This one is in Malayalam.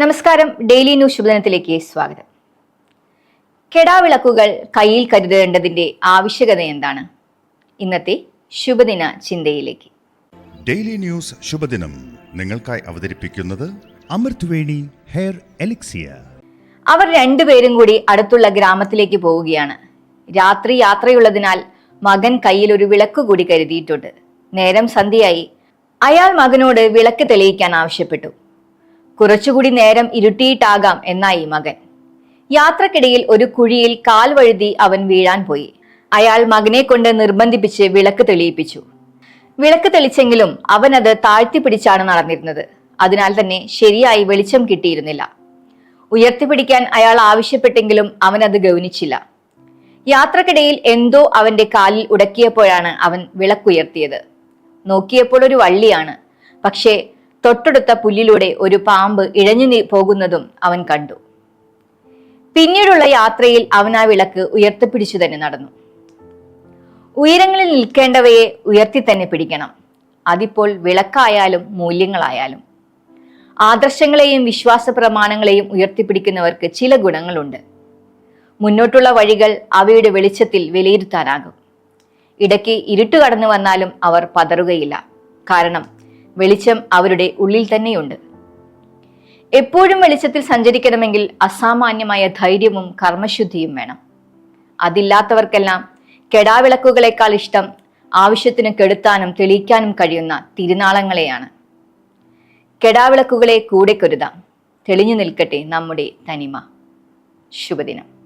നമസ്കാരം, ഡെയിലി ന്യൂസ് ശുഭദിനത്തിലേക്ക് സ്വാഗതം. കെടാവിളക്കുകൾ കയ്യിൽ കരുതേണ്ടതിന്റെ ആവശ്യകത എന്താണ്? ഇന്നത്തെ ശുഭദിന ചിന്തയിലേക്ക്. ഡെയിലി ന്യൂസ് ശുഭദിനം നിങ്ങൾക്കായി അവതരിപ്പിക്കുന്നത് അമൃത്വേണി ഹെയർ എലിക്സിയർ. അവർ രണ്ടുപേരും കൂടി അടുത്തുള്ള ഗ്രാമത്തിലേക്ക് പോവുകയാണ്. രാത്രി യാത്രയുള്ളതിനാൽ മകൻ കയ്യിൽ ഒരു വിളക്ക് കൂടി കരുതിയിട്ടുണ്ട്. നേരം സന്ധ്യയായി. അയാൾ മകനോട് വിളക്ക് തെളിയിക്കാൻ ആവശ്യപ്പെട്ടു. കുറച്ചുകൂടി നേരം ഇരുട്ടിയിട്ടാകാം എന്നായി മകൻ. യാത്രക്കിടയിൽ ഒരു കുഴിയിൽ കാൽ വഴുതി അവൻ വീഴാൻ പോയി. അയാൾ മകനെ കൊണ്ട് നിർബന്ധിപ്പിച്ച് വിളക്ക് തെളിയിപ്പിച്ചു. വിളക്ക് തെളിച്ചെങ്കിലും അവൻ അത് താഴ്ത്തിപ്പിടിച്ചാണ് നടന്നിരുന്നത്. അതിനാൽ തന്നെ ശരിയായി വെളിച്ചം കിട്ടിയിരുന്നില്ല. ഉയർത്തിപ്പിടിക്കാൻ അയാൾ ആവശ്യപ്പെട്ടെങ്കിലും അവൻ അത് ഗൗനിച്ചില്ല. യാത്രക്കിടയിൽ എന്തോ അവന്റെ കാലിൽ ഉടക്കിയപ്പോഴാണ് അവൻ വിളക്കുയർത്തിയത്. നോക്കിയപ്പോൾ ഒരു വള്ളിയാണ്. പക്ഷേ തൊട്ടടുത്ത പുല്ലിലൂടെ ഒരു പാമ്പ് ഇഴഞ്ഞു പോകുന്നതും അവൻ കണ്ടു. പിന്നീടുള്ള യാത്രയിൽ അവൻ ആ വിളക്ക് ഉയർത്തിപ്പിടിച്ചു തന്നെ നടന്നു. ഉയരങ്ങളിൽ നിൽക്കേണ്ടവയെ ഉയർത്തി തന്നെ പിടിക്കണം. അതിപ്പോൾ വിളക്കായാലും മൂല്യങ്ങളായാലും. ആദർശങ്ങളെയും വിശ്വാസ പ്രമാണങ്ങളെയും ഉയർത്തിപ്പിടിക്കുന്നവർക്ക് ചില ഗുണങ്ങളുണ്ട്. മുന്നോട്ടുള്ള വഴികൾ അവയുടെ വെളിച്ചത്തിൽ വിലയിരുത്താനാകും. ഇടയ്ക്ക് ഇരുട്ട് കടന്നു വന്നാലും അവർ പതറുകയില്ല. കാരണം വെളിച്ചം അവരുടെ ഉള്ളിൽ തന്നെയുണ്ട്. എപ്പോഴും വെളിച്ചത്തിൽ സഞ്ചരിക്കണമെങ്കിൽ അസാമാന്യമായ ധൈര്യവും കർമ്മശുദ്ധിയും വേണം. അതില്ലാത്തവർക്കെല്ലാം കെടാവിളക്കുകളെക്കാൾ ഇഷ്ടം ആവശ്യത്തിന് കെടുത്താനും തെളിയിക്കാനും കഴിയുന്ന തിരുനാളങ്ങളെയാണ്. കെടാവിളക്കുകളെ കൂടെ കരുതാം. തെളിഞ്ഞു നിൽക്കട്ടെ നമ്മുടെ തനിമ. ശുഭദിനം.